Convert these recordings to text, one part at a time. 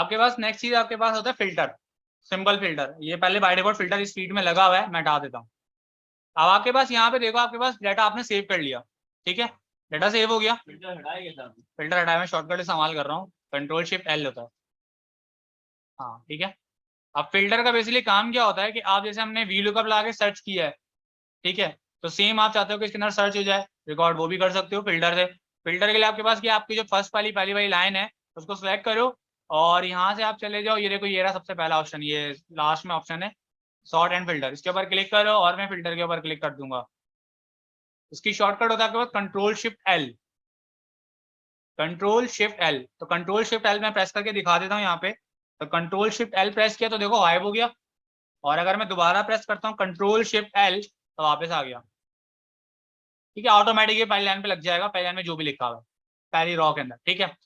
आपके पास नेक्स्ट चीज आपके पास होता है फिल्टर, सिंपल फिल्टर। ये पहले बाय डिफॉल्ट फिल्टर इस फीड में लगा हुआ है, मैं हटा देता हूँ। अब आपके पास यहाँ पे देखो, आपके पास डाटा आपने सेव कर लिया, ठीक है, डाटा सेव हो गया। फिल्टर हटाया, मैं शॉर्टकट इस्तेमाल कर रहा हूँ, कंट्रोल शिफ्ट एल होता है। हाँ ठीक है। अब फिल्टर का बेसिकली काम क्या होता है कि आप जैसे हमने वी लुकअप लगा के सर्च किया है, ठीक है, तो सेम आप चाहते हो कि इसके अंदर सर्च हो जाए रिकॉर्ड, वो भी कर सकते हो फिल्टर से। फिल्टर के लिए आपके पास क्या, आपकी जो फर्स्ट वाली पहली लाइन है उसको सिलेक्ट करो और यहाँ से आप चले जाओ, ये देखो ये रहा सबसे पहला ऑप्शन, ये लास्ट में ऑप्शन है सॉर्ट एंड फिल्टर, इसके ऊपर क्लिक करो और मैं फिल्टर के ऊपर क्लिक कर दूंगा। इसकी शॉर्टकट होता है आपके पास control shift L, control shift L. तो कंट्रोल शिफ्ट एल मैं प्रेस करके दिखा देता हूँ यहाँ पे। तो कंट्रोल शिफ्ट एल प्रेस किया तो देखो गायब हो गया, और अगर मैं दोबारा प्रेस करता हूँ कंट्रोल शिफ्ट एल तो वापस आ गया, ठीक है। ऑटोमेटिक ये पहली लाइन पे लग जाएगा, पहली लाइन में जो भी लिखा हुआ है पहली रॉ के अंदर, ठीक है।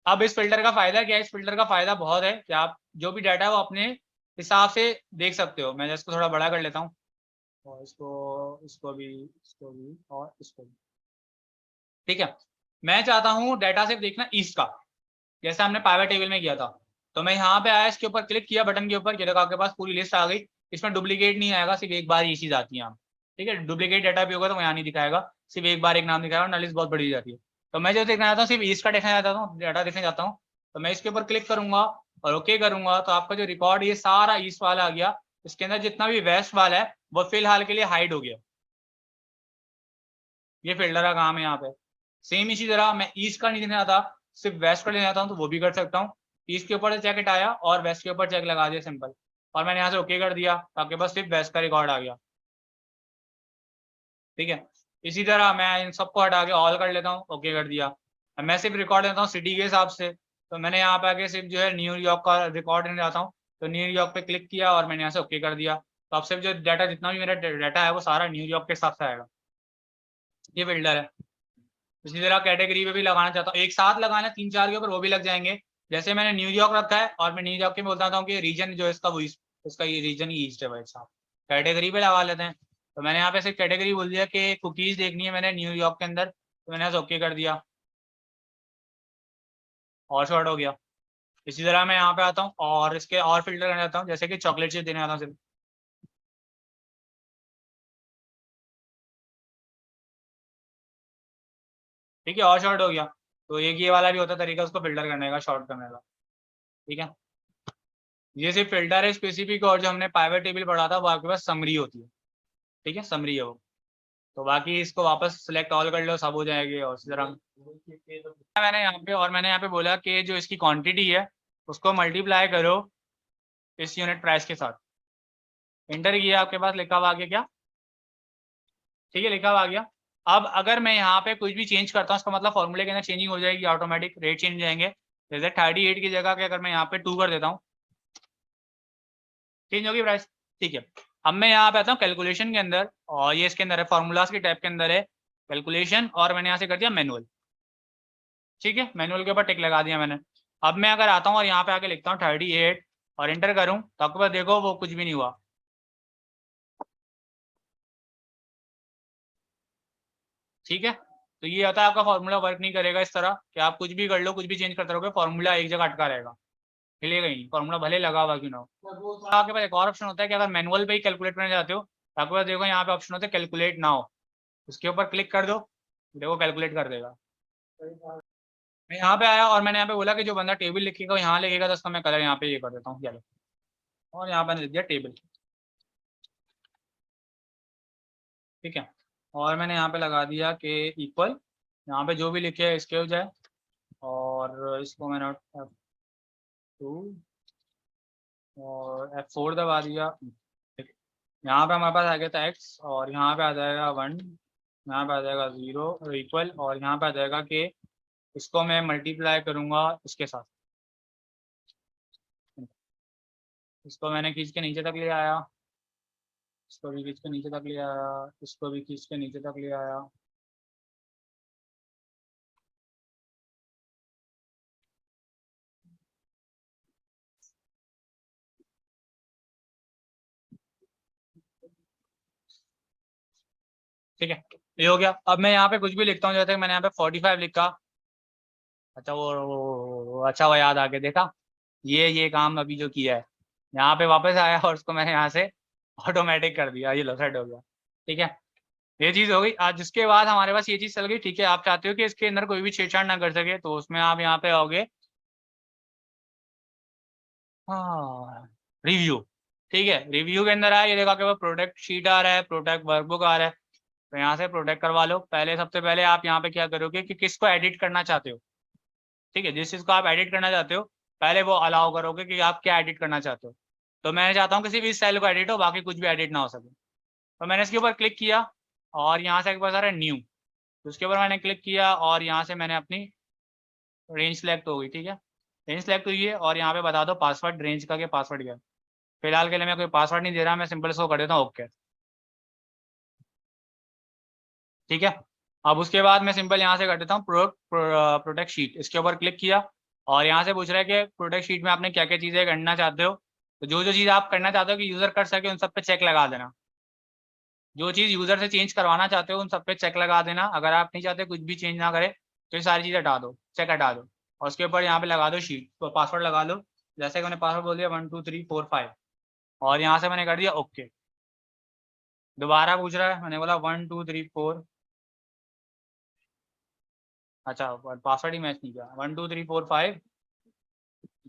अब इस फिल्टर का फायदा क्या है, इस फिल्टर का फायदा बहुत है कि आप जो भी डाटा है वो अपने हिसाब से देख सकते हो। मैं इसको थोड़ा बड़ा कर लेता हूँ, और इसको भी और इसको भी, ठीक है। मैं चाहता हूँ डाटा सिर्फ देखना ईस्ट का, जैसे हमने पाइवट टेबल में किया था। तो मैं यहाँ पे आया, इसके ऊपर क्लिक किया बटन के ऊपर, ये देखो आपके पास पूरी लिस्ट आ गई। इसमें डुप्लीकेट नहीं आएगा, सिर्फ एक बार ये चीज आती है यहाँ, ठीक है। डुप्लीकेट डाटा भी होगा तो यहाँ नहीं दिखाएगा, सिर्फ एक बार एक नाम दिखाएगा, और लिस्ट बहुत बड़ी जाती है। तो मैं जो देखना चाहता हूँ सिर्फ ईस्ट का देखना चाहता हूँ, डाटा देखना चाहता हूँ, तो मैं इसके ऊपर क्लिक करूंगा और ओके करूंगा, तो आपका जो रिकॉर्ड ये सारा ईस्ट वाला आ गया। इसके अंदर जितना भी वेस्ट वाला है वो फिलहाल के लिए हाइड हो गया। ये फिल्टर का काम है यहाँ पे। सेम इसी तरह मैं ईस्ट का नहीं देना चाहता, सिर्फ वेस्ट का लेना चाहता हूँ, तो वो भी कर सकता हूँ। ईस्ट के ऊपर से चेक हटाया और वेस्ट के ऊपर चेक लगा दिया सिंपल, और मैंने यहाँ से ओके कर दिया, तो आपके पास सिर्फ वेस्ट का रिकॉर्ड आ गया, ठीक है। इसी तरह मैं इन सबको हटा के ऑल कर लेता हूँ, ओके कर दिया। अब मैं सिर्फ रिकॉर्ड देता हूँ सिटी के हिसाब से, तो मैंने यहाँ पे आके सिर्फ जो है न्यूयॉर्क का रिकॉर्ड देना चाहता हूँ, तो न्यूयॉर्क पे क्लिक किया और मैंने यहाँ से ओके कर दिया। तो अब सिर्फ जो डाटा, जितना भी मेरा डाटा है वो सारा न्यूयॉर्क के हिसाब से आएगा। ये बिल्डर है। इसी तरह कैटेगरी पे भी लगाना चाहता हूँ, एक साथ लगाना 3-4 के ऊपर, वो भी लग जाएंगे। जैसे मैंने न्यूयॉर्क रखा है और मैं न्यूयॉर्क के में बोलता हूँ कि रीजन जो है इसका वो इसका ये रीजन ही ईस्ट है भाई साहब, कैटेगरी पे लगा लेते हैं। तो मैंने यहाँ पे सिर्फ कैटेगरी बोल दिया कि कुकीज देखनी है मैंने न्यूयॉर्क के अंदर, तो मैंने यहाँ ओके कर दिया और शॉर्ट हो गया। इसी तरह मैं यहाँ पे आता हूँ और इसके और फिल्टर करना चाहता हूँ, जैसे कि चॉकलेट चिप देने आता हूँ सिर्फ, ठीक है, और शॉर्ट हो गया। तो एक ये वाला भी होता है तरीका उसको फिल्टर करने का, शॉर्ट करने का, ठीक है। ये सिर्फ फिल्टर है स्पेसिफिक, और जो हमने पाइवट टेबल पढ़ा था वो आपके पास समरी होती है, ठीक है, समरी है वो। तो बाकी इसको वापस सिलेक्ट ऑल कर लो, सब हो जाएगी। और इसी तरह मैंने यहाँ पे बोला कि जो इसकी क्वांटिटी है उसको मल्टीप्लाई करो इस यूनिट प्राइस के साथ। इंटर किया, आपके पास लिखा हुआ आ गया क्या, ठीक है, लिखा हुआ आ गया। अब अगर मैं यहाँ पे कुछ भी चेंज करता हूँ, इसका मतलब फॉर्मूले के अंदर चेंजिंग हो जाएगी, ऑटोमेटिक रेट चेंज हो जाएंगे। जैसे 38 की जगह के अगर मैं यहाँ पे 2 कर देता हूँ, चेंज होगी प्राइस, ठीक है। अब मैं यहाँ पे आता हूँ कैलकुलेशन के अंदर, और ये इसके अंदर है फॉर्मूलाज के टाइप के अंदर है कैलकुलेशन, और मैंने यहाँ से कर दिया मैनुअल, ठीक है, मैनुअल के ऊपर टिक लगा दिया मैंने। अब मैं अगर आता हूँ और यहाँ पे आके लिखता हूँ 38 और इंटर करूँ, तो आपके पास देखो वो कुछ भी नहीं हुआ, ठीक है। तो ये होता है आपका फॉर्मूला वर्क नहीं करेगा इस तरह कि आप कुछ भी कर लो, कुछ भी चेंज करते रहोगे, फॉर्मूला एक जगह अटका रहेगा, हिलेगा ही नहीं, फॉर्मूला भले लगा हुआ क्यों ना हो। तो आपके पास एक और ऑप्शन होता है कि अगर मैनुअल पे ही कैलकुलेट करना चाहते हो, तो आपके पास देखो यहाँ पे ऑप्शन होता है कैलकुलेट नाउ, उसके ऊपर क्लिक कर दो, देखो कैलकुलेट कर देगा। मैं यहाँ पे आया और मैंने यहाँ पे बोला कि जो बंदा टेबल लिखेगा यहाँ लिखेगा, तो उसका मैं कलर यहाँ पे ये कर देता हूँ येलो, और यहाँ पे लिख दिया टेबल, ठीक है। और मैंने यहाँ पे लगा दिया कि इक्वल, यहाँ पे जो भी लिखे है इसके हो जाए, और इसको मैंने F2 और F4 दबा दिया। यहाँ पे हमारे पास आ गया था x, और यहाँ पे आ जाएगा 1, यहाँ पे आ जाएगा 0 और इक्वल, और यहाँ पे आ जाएगा कि इसको मैं मल्टीप्लाई करूँगा इसके साथ, इसको मैंने खींच के नीचे तक ले आया, इसको भी खींच के नीचे तक ले आया, इसको भी खींच के नीचे तक ले आया, ठीक है, ये हो गया। अब मैं यहाँ पे कुछ भी लिखता हूँ, जैसे मैंने यहाँ पे 45 लिखा, अच्छा वो अच्छा वो याद आ गया, देखा ये काम अभी जो किया है, यहाँ पे वापस आया और उसको मैंने यहाँ से ऑटोमेटिक कर दिया, ये लो सेट हो गया। ठीक है, ये चीज हो गई। आज जिसके बाद हमारे पास ये चीज चल गई। ठीक है, आप चाहते हो कि इसके अंदर कोई भी छेड़छाड़ ना कर सके, तो उसमें आप यहाँ पे आओगे, हाँ, रिव्यू। ठीक है, रिव्यू के अंदर आया, ये देखो आपके पास प्रोडक्ट शीट आ रहा है, प्रोडक्ट वर्कबुक आ रहा है। तो यहाँ से प्रोडक्ट करवा लो। पहले सबसे पहले आप यहाँ पे क्या करोगे कि किसको एडिट करना चाहते हो। ठीक है, जिस चीज को आप एडिट करना चाहते हो पहले वो अलाउ करोगे कि आप क्या एडिट करना चाहते हो। तो मैं चाहता हूँ किसी भी स्टाइल को एडिट हो, बाकी कुछ भी एडिट ना हो सके। तो मैंने इसके ऊपर क्लिक किया और यहाँ से एक पास आ रहा है न्यू, तो उसके ऊपर मैंने क्लिक किया और यहाँ से मैंने अपनी रेंज सेलेक्ट हो गई। ठीक है, रेंज सेलेक्ट हुई है और यहाँ पे बता दो पासवर्ड रेंज का, कि पासवर्ड क्या है। फिलहाल के लिए मैं कोई पासवर्ड नहीं दे रहा, मैं सिंपल इसको कर देता हूँ ओके। ठीक है, अब उसके बाद मैं सिंपल यहाँ से कर देता हूँ प्रोडक्ट शीट, इसके ऊपर क्लिक किया और यहाँ से पूछ रहा है कि प्रोडक्ट शीट में आपने क्या क्या चीज़ें करना चाहते हो। तो जो जो चीज़ आप करना चाहते हो कि यूज़र कर सके उन सब पे चेक लगा देना। जो चीज़ यूज़र से चेंज करवाना चाहते हो उन सब पे चेक लगा देना। अगर आप नहीं चाहते कुछ भी चेंज ना करे तो ये सारी चीज़ हटा दो, चेक हटा दो और उसके ऊपर यहाँ पे लगा दो शीट, तो पासवर्ड लगा लो। जैसे कि मैंने पासवर्ड बोल दिया 12345 और यहाँ से मैंने कर दिया ओके। दोबारा पूछ रहा है, मैंने बोला 1234, अच्छा पासवर्ड ही मैच नहीं किया, 12345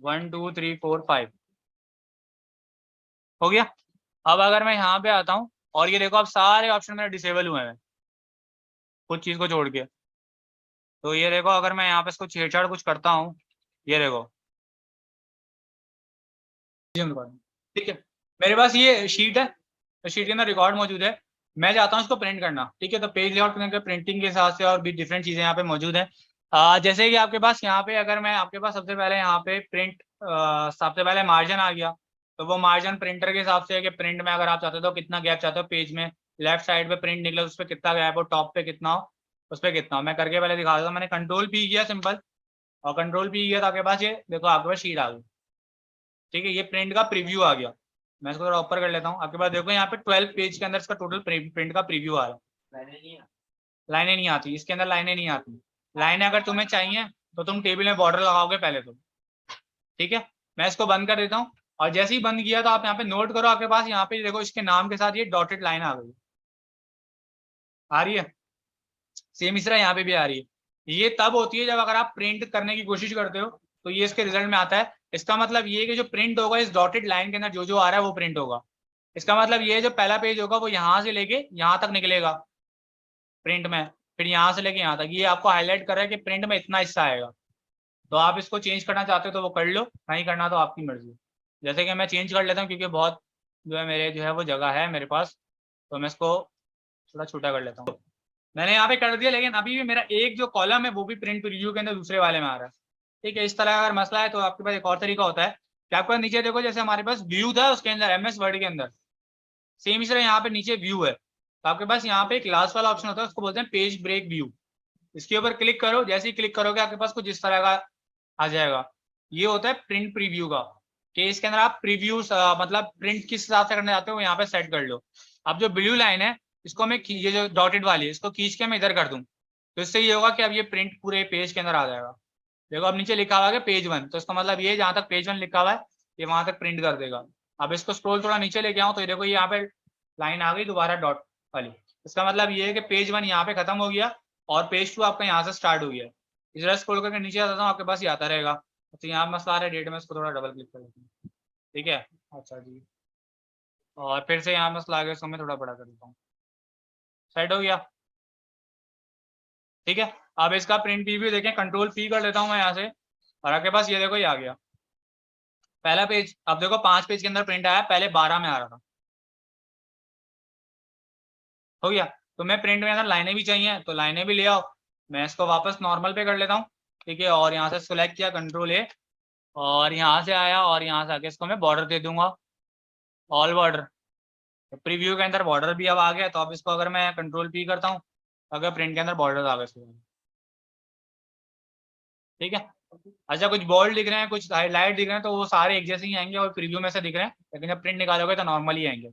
12345 हो गया। अब अगर मैं यहाँ पे आता हूँ और ये देखो अब सारे ऑप्शन मेरे डिसेबल हुए हैं कुछ चीज को छोड़ के। तो ये देखो अगर मैं यहाँ पे इसको छेड़छाड़ कुछ करता हूँ, ये देखो, ठीक है, मेरे पास ये शीट है, तो शीट के अंदर रिकॉर्ड मौजूद है। मैं चाहता हूँ इसको प्रिंट करना। ठीक है, तो पेज लेआउट करने के प्रिंटिंग के हिसाब से और भी डिफरेंट चीजें यहाँ पे मौजूद है। जैसे कि आपके पास यहाँ पे, अगर मैं आपके पास सबसे पहले यहाँ पे प्रिंट, सबसे पहले मार्जिन आ गया, तो वो मार्जिन प्रिंटर के हिसाब से है कि प्रिंट में अगर आप चाहते हो तो कितना गैप चाहते हो पेज में, लेफ्ट साइड पे प्रिंट निकले उस पर कितना गैप हो, टॉप पे कितना हो, उस पर कितना हो। मैं करके पहले दिखा देता हूँ। मैंने कंट्रोल पी किया सिंपल, और कंट्रोल पी किया तो आपके पास ये देखो आपके पास शीट आ गई। ठीक है, ये प्रिंट का प्रीव्यू आ गया। मैं इसको थोड़ा ऊपर कर लेता हूँ। आपके पास देखो यहाँ पे 12 पेज के अंदर इसका टोटल प्रिंट का प्रीव्यू आ रहा है। लाइनें नहीं आती इसके अंदर, लाइनें नहीं आती। लाइनें अगर तुम्हें चाहिए तो तुम टेबल में बॉर्डर लगाओगे पहले तो। ठीक है, मैं इसको बंद कर देता हूँ और जैसे ही बंद किया तो आप यहाँ पे नोट करो, आपके पास यहाँ पे देखो इसके नाम के साथ ये डॉटेड लाइन आ गई, आ रही है। सेम इस तरह यहाँ पे भी आ रही है। ये तब होती है जब अगर आप प्रिंट करने की कोशिश करते हो तो ये इसके रिजल्ट में आता है। इसका मतलब ये कि जो प्रिंट होगा इस डॉटेड लाइन के अंदर जो जो आ रहा है वो प्रिंट होगा। इसका मतलब ये जो पहला पेज होगा वो यहाँ से लेके यहाँ तक निकलेगा प्रिंट में, फिर यहाँ से लेके यहाँ तक ये आपको हाईलाइट कर रहा है कि प्रिंट में इतना हिस्सा आएगा। तो आप इसको चेंज करना चाहते हो तो वो कर लो, नहीं करना तो आपकी मर्जी। जैसे कि मैं चेंज कर लेता हूँ क्योंकि बहुत जो है मेरे जो है वो जगह है मेरे पास, तो मैं इसको थोड़ा छोटा कर लेता हूँ। मैंने यहाँ पे कर दिया, लेकिन अभी भी मेरा एक जो कॉलम है वो भी प्रिंट प्रीव्यू के अंदर दूसरे वाले में आ रहा है। ठीक है, इस तरह अगर मसला है तो आपके पास एक और तरीका होता है कि आपको नीचे देखो, जैसे हमारे पास व्यू था उसके अंदर MS वर्ड के अंदर, सेम इस तरह यहाँ पे नीचे व्यू है, तो आपके पास यहाँ पे एक लास्ट वाला ऑप्शन होता है, उसको बोलते हैं पेज ब्रेक व्यू। इसके ऊपर क्लिक करो, जैसे ही क्लिक करोगे आपके पास कुछ इस तरह का आ जाएगा। ये होता है प्रिंट प्रीव्यू का, कि इसके अंदर आप प्रीव्यू मतलब प्रिंट किस हिसाब से करना चाहते हो यहाँ पे सेट कर लो। अब जो ब्लू लाइन है इसको मैं, ये जो डॉटेड वाली है इसको खींच के मैं इधर कर दूं, तो इससे ये होगा कि अब ये प्रिंट पूरे पेज के अंदर आ जाएगा। देखो अब नीचे लिखा हुआ है पेज 1, तो इसका मतलब ये जहाँ तक पेज 1 लिखा हुआ है ये वहां तक प्रिंट कर देगा। अब इसको स्क्रॉल थोड़ा नीचे लेके आऊँ तो ये देखो यहाँ पे लाइन आ गई दोबारा डॉट वाली। इसका मतलब ये है कि पेज 1 यहाँ पे खत्म हो गया और पेज 2 आपका यहाँ से स्टार्ट हो गया। इस तरह स्क्रॉल करके नीचे आता हूँ आपके पास ये आता रहेगा। तो यहाँ मसला आ रहा है डेट में, इसको थोड़ा डबल क्लिक कर लेते हैं। ठीक है, अच्छा जी, और फिर से यहाँ मसला आ गया, इसको मैं थोड़ा बड़ा कर देता हूँ, सेट हो गया। ठीक है, अब इसका प्रिंट प्रीव्यू देखें, कंट्रोल P कर लेता हूँ मैं यहाँ से और आपके पास ये देखो ये आ गया पहला पेज। अब देखो 5 पेज के अंदर प्रिंट आया, पहले 12 में आ रहा था। हो गया, तो मैं प्रिंट में अंदर लाइनें भी चाहिए तो लाइनें भी ले आओ। मैं इसको वापस नॉर्मल पे कर लेता हूँ। ठीक है, और यहाँ से सिलेक्ट किया कंट्रोल A और यहाँ से आया और यहाँ से आके इसको मैं बॉर्डर दे दूंगा, ऑल बॉर्डर। तो प्रीव्यू के अंदर बॉर्डर भी अब आ गया, तो अब इसको अगर मैं कंट्रोल P करता हूँ अगर प्रिंट के अंदर बॉर्डर आ गए। ठीक है, अच्छा कुछ बोल्ड दिख रहे हैं कुछ हाईलाइट दिख रहे हैं तो वो सारे एक जैसे ही आएंगे और प्रीव्यू में से दिख रहे हैं, लेकिन जब प्रिंट निकालोगे तो नॉर्मल ही आएंगे।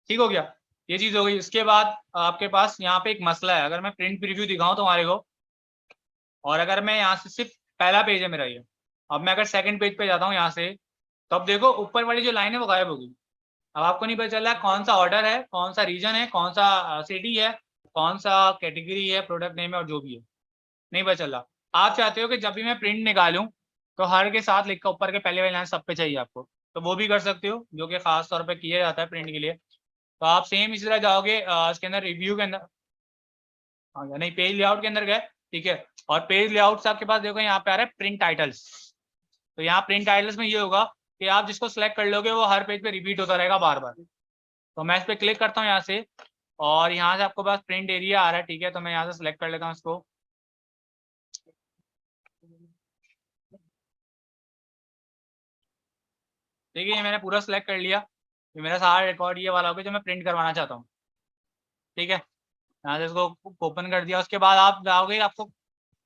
ठीक हो गया, ये चीज हो गई। उसके बाद आपके पास यहाँ पे एक मसला है, अगर मैं प्रिंट प्रीव्यू दिखाऊं तुम्हारे को और अगर मैं यहाँ से सिर्फ पहला पेज है मेरा ये अब मैं अगर सेकंड पेज पे जाता हूँ यहाँ से, तो अब देखो ऊपर वाली जो लाइन है वो गायब होगी। अब आपको नहीं पता चल रहा है कौन सा ऑर्डर है, कौन सा रीजन है, कौन सा सिटी है, कौन सा कैटेगरी है, प्रोडक्ट नेम है और जो भी है, नहीं पता चल रहा। आप चाहते हो कि जब भी मैं प्रिंट निकालूं तो हर के साथ लिखकर ऊपर के पहले वाले लाइन सब पे चाहिए आपको, तो वो भी कर सकते हो, जो कि खास तौर पे किया जाता है प्रिंट के लिए। तो आप सेम इसी तरह जाओगे इसके अंदर रिव्यू के अंदर, हाँ नहीं पेज लेआउट के अंदर गए, ठीक है। और पेज लेआउट से आपके पास देखो यहाँ पे आ रहा है प्रिंट टाइटल्स। तो यहाँ प्रिंट टाइटल्स में ये होगा कि आप जिसको सिलेक्ट कर लोगे वो हर पेज पे रिपीट होता रहेगा बार बार। तो मैं इस पर क्लिक करता हूँ यहाँ से, और यहाँ से आपको पास प्रिंट एरिया आ रहा है, ठीक है। तो मैं यहाँ से सिलेक्ट कर लेता हूँ इसको। देखिए ये मैंने पूरा सिलेक्ट कर लिया, ये मेरा सारा रिकॉर्ड ये वाला होगा जो मैं प्रिंट करवाना चाहता हूँ, ठीक है। यहाँ से इसको ओपन कर दिया। उसके बाद आप जाओगे आपको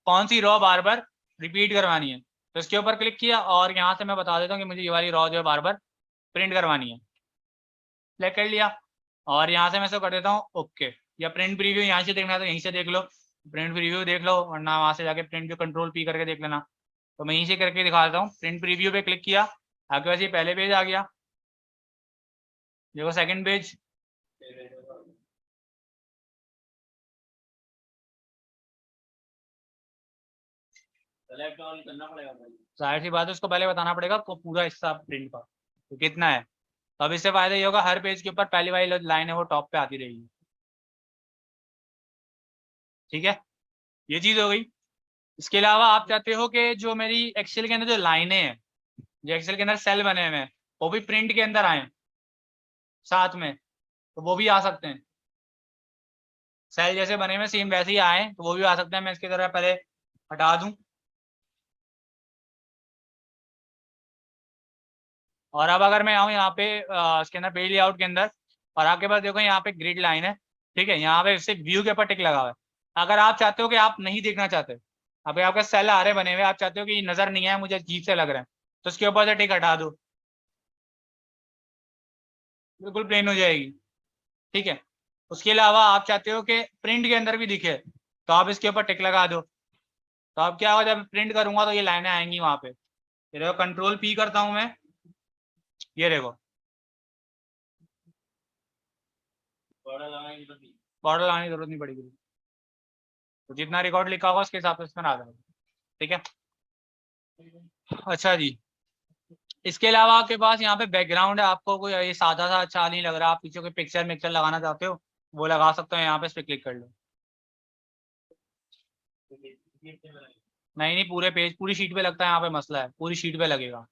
कौन सी रॉ बार बार रिपीट करवानी है, तो इसके ऊपर क्लिक किया और यहाँ से मैं बता देता हूँ कि मुझे ये वाली रॉ जो है बार बार प्रिंट करवानी है, सिलेक्ट कर लिया। और यहाँ से मैं इसको कर देता हूँ ओके। या प्रिंट प्रीव्यू यहाँ से देखना है तो यहीं से देख लो, प्रिंट प्रीव्यू देख लो, वरना वहाँ से जाके प्रिंट व्यू कंट्रोल पी करके देख लेना। तो मैं यहीं से करके दिखा देता हूँ। प्रिंट प्रीव्यू पे क्लिक किया, आपके पास ये पहले पेज आ गया, देखो सेकंड पेज। जाहिर सी बात है उसको पहले बताना पड़ेगा आपको पूरा हिस्सा प्रिंट का तो कितना है। तो अब इससे फायदा ये होगा हर पेज के ऊपर पहली वाली लाइन है वो टॉप पे आती रहेगी, ठीक है। ये चीज हो गई। इसके अलावा आप चाहते हो कि जो मेरी एक्सेल के अंदर जो लाइनें हैं, जो एक्सेल के अंदर सेल बने हुए हैं, वो भी प्रिंट के अंदर आए साथ में, तो वो भी आ सकते हैं। सेल जैसे बने हुए सेम वैसे ही आए तो वो भी आ सकते हैं। मैं इसकी तरह पहले हटा दूं। और अब अगर मैं आऊँ यहाँ पे इसके अंदर पेज लेआउट के अंदर, और आपके पास देखो यहाँ पे ग्रिड लाइन है, ठीक है। यहाँ पे सिर्फ व्यू के ऊपर टिक लगा हुआ है। अगर आप चाहते हो कि आप नहीं देखना चाहते, अभी आपके सेल आ रहे बने हुए, आप चाहते हो कि ये नजर नहीं आए, मुझे अजीब से लग रहा है, तो उसके ऊपर से टिक हटा दो, बिल्कुल प्लेन हो जाएगी, ठीक है। उसके अलावा आप चाहते हो कि प्रिंट के अंदर भी दिखे, तो आप इसके ऊपर टिक लगा दो। तो अब क्या होगा, जब प्रिंट करूंगा तो ये लाइनें आएंगी वहां पे। ये देखो कंट्रोल पी करता हूं मैं, ये देखो बॉर्डर लगाने की जरूरत नहीं पड़ेगी। तो जितना रिकॉर्ड लिखा होगा उसके हिसाब से इसमें आ जाएगा, ठीक है। अच्छा जी, इसके अलावा आपके पास यहाँ पे बैकग्राउंड है, आपको कोई ये सादा सा अच्छा नहीं लग रहा, आप पीछे कोई पिक्चर मिक्सर लगाना चाहते हो वो लगा सकते हो, यहाँ पे इस पे क्लिक कर लो। नहीं नहीं पूरे पेज पूरी शीट पे लगता है, यहाँ पे मसला है, पूरी शीट पे लगेगा।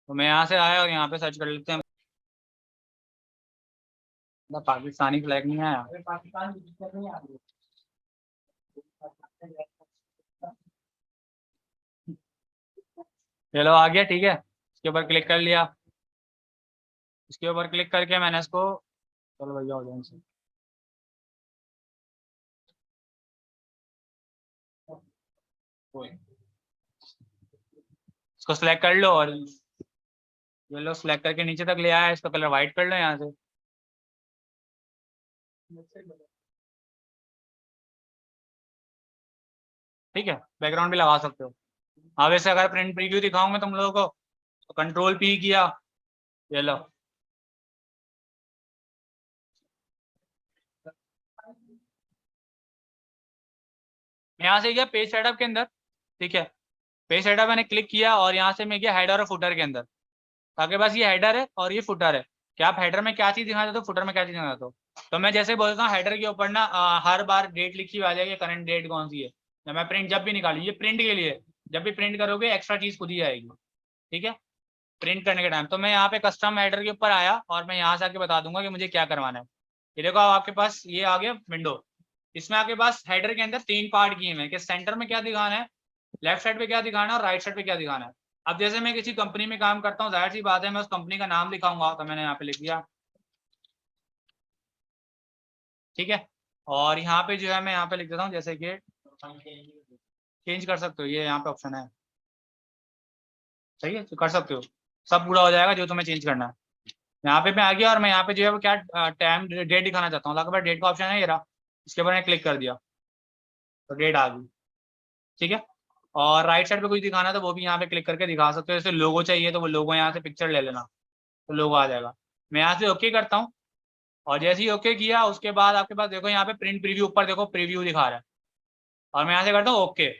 तो मैं यहाँ से आया और यहाँ पे सर्च कर लेते हैं, मतलब पाकिस्तानी फ्लैग नहीं आया। चलो आ गया, ठीक है। इसके ऊपर क्लिक कर लिया, इसके ऊपर क्लिक करके मैंने इसको, चलो भैया हो जाए, इसको सिलेक्ट कर लो और ये लो सिलेक्ट करके नीचे तक ले आया, इसका कलर व्हाइट कर लो यहाँ से। ठीक है, बैकग्राउंड भी लगा सकते हो। हाँ वैसे अगर प्रिंट प्रीव्यू दिखाऊं मैं तुम लोगों को, तो कंट्रोल पी किया, ये लो। यहाँ से गया पेज सेटअप के अंदर, ठीक है। पेज सेटअप मैंने क्लिक किया और यहाँ से मैं गया हेडर और फुटर के अंदर। आपके पास ये हेडर है और ये फुटर है, कि आप हेडर में क्या चीज दिखाना चाहते हो, फुटर में क्या चीज दिखाना चाहते हो। तो मैं जैसे बोलता हूँ हेडर के ऊपर ना हर बार डेट लिखी हुई आ जाएगी, करंट डेट कौन सी है। जब मैं प्रिंट जब भी निकालू, ये प्रिंट के लिए, जब भी प्रिंट करोगे एक्स्ट्रा चीज खुद ही आएगी, ठीक है। प्रिंट करने के टाइम तो मैं यहाँ पे कस्टम हेडर के ऊपर आया और मैं यहाँ से आके बता दूंगा कि मुझे क्या करवाना है। ये देखो अब आपके पास ये आ गया विंडो। इसमें आपके पास हेडर के अंदर तीन पार्ट किए हुए हैं कि सेंटर में क्या दिखाना है, लेफ्ट साइड पे क्या दिखाना है और राइट साइड पे क्या दिखाना है। अब जैसे मैं किसी कंपनी में काम करता हूँ, जाहिर सी बात है मैं उस कंपनी का नाम लिखाऊंगा, तो मैंने यहाँ पे लिख दिया, ठीक है। और यहाँ पे जो है मैं यहाँ पे लिख देता हूँ जैसे कि चेंज कर सकते हो, ये यहाँ पे ऑप्शन है, सही है तो कर सकते हो। सब पूरा हो जाएगा जो तुम्हें चेंज करना है। यहाँ पे मैं आ गया और मैं यहाँ पे जो है वो क्या टाइम डेट दिखाना चाहता हूँ, लगभग डेट का ऑप्शन है ये रहा, इसके ऊपर मैंने क्लिक कर दिया तो डेट आ गई, ठीक है। और राइट साइड पे कुछ दिखाना है तो वो भी यहाँ पे क्लिक करके दिखा सकते हो। जैसे लोगो चाहिए तो वो लोगो यहाँ से पिक्चर ले लेना, तो लोगो आ जाएगा। मैं यहाँ से ओके करता हूँ, और जैसे ही ओके किया उसके बाद आपके पास देखो यहाँ पे प्रिंट प्रीव्यू, ऊपर देखो प्रीव्यू दिखा रहा है, और मैं यहाँ से करता हूँ ओके।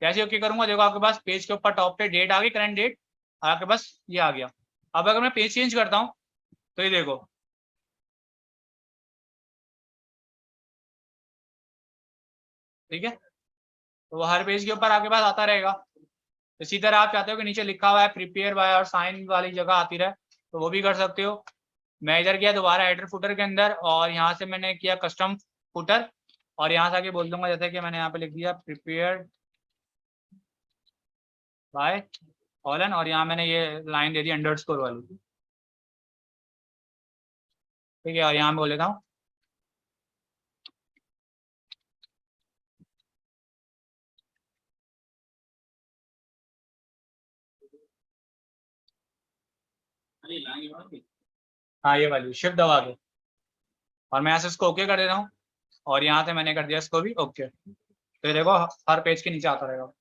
जैसे ओके करूंगा देखो आपके पास पेज के ऊपर टॉप पे डेट आ गई, करंट डेट, और आपके पास ये आ गया। अब अगर मैं पेज चेंज करता हूँ तो ये देखो, ठीक है, तो वो हर पेज के ऊपर आपके पास आता रहेगा। इसी तरह आप चाहते हो कि नीचे लिखा हुआ है प्रिपेयर बाय और साइन वाली जगह आती रहे, तो वो भी कर सकते हो। मैं इधर गया दोबारा हेडर फुटर के अंदर, और यहाँ से मैंने किया कस्टम फुटर, और यहाँ से आके बोल दूंगा जैसे कि मैंने यहाँ पे लिख दिया प्रिपेयर बाय कॉलन, और यहाँ मैंने ये लाइन दे दी अंडरस्कोर वाली, ठीक है। और यहाँ मैं बोल लेता हूँ हाँ ये वाली शिफ्ट दबा के, और मैं यहाँ से इसको ओके कर दे रहा हूँ, और यहाँ से मैंने कर दिया इसको भी ओके। तो ये देखो हर पेज के नीचे आता रहेगा।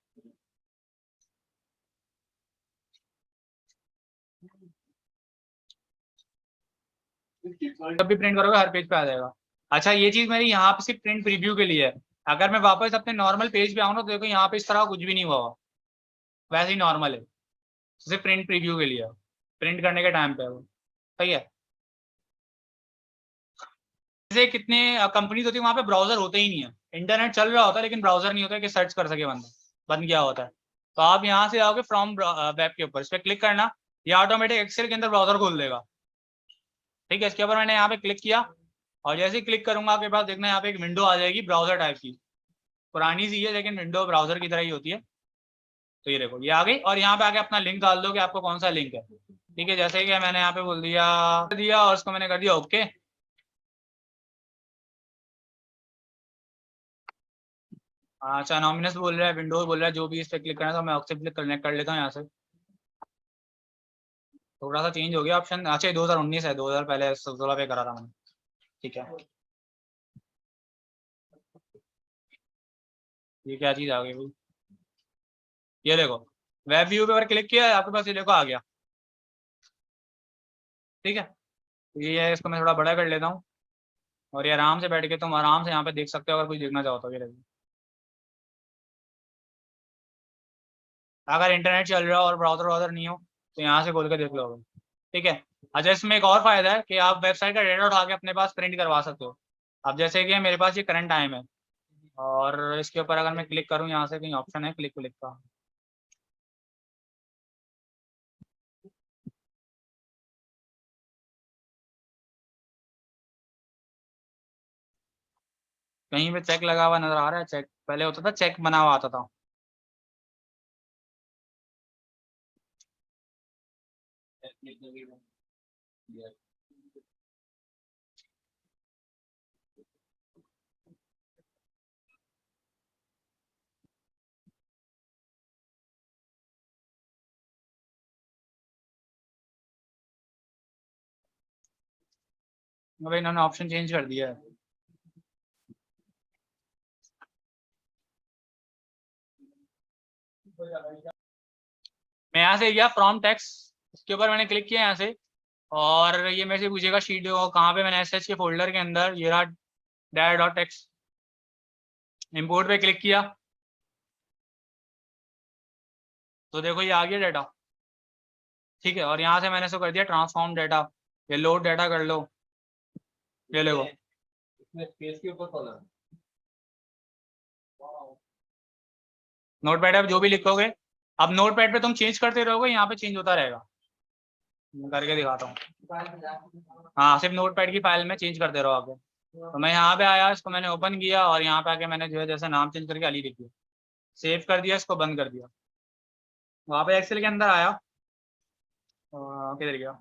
जब भी प्रिंट करोगे हर पेज पे आ जाएगा। अच्छा ये चीज मेरी यहाँ पे सिर्फ प्रिंट प्रीव्यू के लिए है। अगर मैं वापस अपने नॉर्मल पेज पे आऊँ ना तो देखो यहाँ पे इस तरह कुछ भी नहीं हुआ हुआ, वैसे ही नॉर्मल है, सिर्फ प्रिंट प्रीव्यू के लिए है, प्रिंट करने के टाइम पे है वो, सही है। जैसे कितने कंपनीज होती है वहाँ पे ब्राउजर होते ही नहीं है, इंटरनेट चल रहा होता है लेकिन ब्राउजर नहीं होता है कि सर्च कर सके बंदा, बंद किया होता है। तो आप यहाँ से आओगे फ्रॉम वेब के ऊपर, इस पर क्लिक करना, ये ऑटोमेटिक एक्सेल के अंदर ब्राउजर खोल देगा, ठीक है। इसके ऊपर मैंने यहाँ पे क्लिक किया, और जैसे ही क्लिक करूंगा आपके पास देखना यहाँ पे एक विंडो आ जाएगी ब्राउजर टाइप की, पुरानी सी है लेकिन विंडो ब्राउजर की तरह ही होती है। तो ये देखो ये आ गई, और यहाँ पे आके अपना लिंक डाल दो कि आपको कौन सा लिंक है, ठीक है। जैसे कि मैंने यहाँ पे बोल दिया दिया और उसको मैंने कर दिया ओके। अच्छा नॉमिनस बोल रहा है, विंडोज बोल रहा है, जो भी इस पर क्लिक करना है तो मैं ऑक्सीजन क्लिक करने कर लेता हूँ यहाँ से। थोड़ा सा चेंज हो गया ऑप्शन, अच्छा ये 2019 है, 2000 पहले 16 पे करा था मैंने, ठीक है। ये क्या चीज़ आ गई भाई, ये देखो वेब व्यू पे अगर क्लिक किया है आपके पास ये देखो आ गया, ठीक है। तो ये है, इसको मैं थोड़ा बड़ा कर लेता हूँ, और ये आराम से बैठ के तुम आराम से यहाँ पे देख सकते हो अगर कुछ देखना चाहो तो। ये देखो अगर इंटरनेट चल रहा हो और ब्राउजर व्राउजर नहीं हो तो यहाँ से खोल के देख लो, ठीक है। अच्छा इसमें एक और फायदा है कि आप वेबसाइट का डेटा उठा के अपने पास प्रिंट करवा सकते हो। अब जैसे कि मेरे पास ये करंट टाइम है, और इसके ऊपर अगर मैं क्लिक करूँ यहाँ से कहीं ऑप्शन है क्लिक क्लिक का, कहीं पे चेक लगा हुआ नजर आ रहा है, चेक पहले होता था, चेक बना हुआ आता था। भाई इन्होंने ऑप्शन चेंज कर दिया है। मैं यहाँ से गया फ्रॉम टेक्स, इसके ऊपर मैंने क्लिक किया यहाँ से, और ये मेरे से पूछेगा शीट कहाँ पे, मैंने एस के फोल्डर के अंदर ये रहा डायर डॉट टेक्स, इम्पोर्ट पे क्लिक किया तो देखो ये आ गया डाटा, ठीक है। और यहाँ से मैंने इसको कर दिया ट्रांसफॉर्म डाटा, ये लोड डाटा कर लो, ये देखो नोटपैड पे जो भी लिखोगे, अब नोटपैड पे तुम चेंज करते रहोगे, यहाँ पे चेंज होता रहेगा। मैं करके दिखाता हूँ, हाँ सिर्फ नोटपैड की फाइल में चेंज करते रहो आगे। तो मैं यहाँ पे आया, इसको मैंने ओपन किया, और यहाँ पे आके मैंने जो है जैसे नाम चेंज करके अली लिख दिया, सेव कर दिया, इसको बंद कर दिया। वहाँ पे एक्सेल के अंदर आया, किधर गया,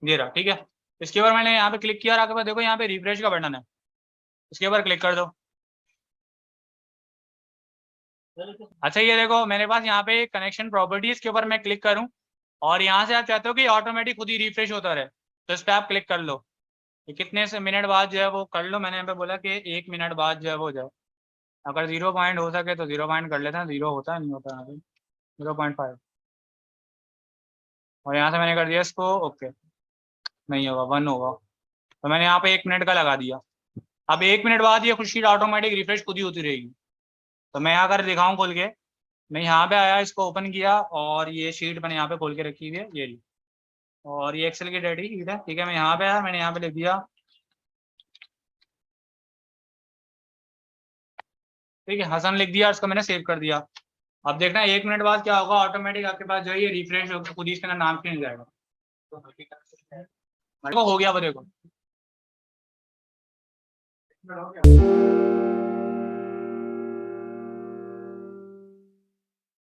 ये रहा, ठीक है। इसके ऊपर मैंने यहाँ पे क्लिक किया, और आपके पास देखो यहाँ पे रिफ्रेश का बटन है, इसके ऊपर क्लिक कर दो। अच्छा ये देखो मेरे पास यहाँ पे कनेक्शन प्रॉपर्टीज के ऊपर मैं क्लिक करूँ, और यहाँ से आप चाहते हो कि ऑटोमेटिक खुद ही रिफ्रेश होता रहे, तो इस पर आप क्लिक कर लो। ये कितने से मिनट बाद जो है वो कर लो, मैंने यहाँ पे बोला कि 1 मिनट बाद जो है वो हो जाए, अगर 0 पॉइंट हो सके तो 0 पॉइंट कर लेते हैं, 0 होता है नहीं होता यहाँ पे 0.5, और यहाँ से मैंने कर दिया इसको ओके, नहीं होगा 1 होगा, तो मैंने यहाँ पे 1 मिनट का लगा दिया। अब 1 मिनट बाद ये खुद शीट ऑटोमेटिक रिफ्रेश खुद ही होती रहेगी। तो मैं यहाँ कर दिखाऊँ खोल के, मैं यहाँ पे आया, इसको ओपन किया और ये शीट मैंने यहाँ पे खोल के रखी हुई है ये ली, और ये एक्सेल की डेटी शीट है, ठीक है। मैं यहाँ पे आया, मैंने यहाँ पे लिख दिया, ठीक है, हसन लिख दिया, उसको मैंने सेव कर दिया। अब देखना 1 मिनट बाद क्या होगा, ऑटोमेटिक आपके पास जो है ये रिफ्रेश होकर खुद ही इसका नाम चेंज जाएगा। तो हो गया वो देखो।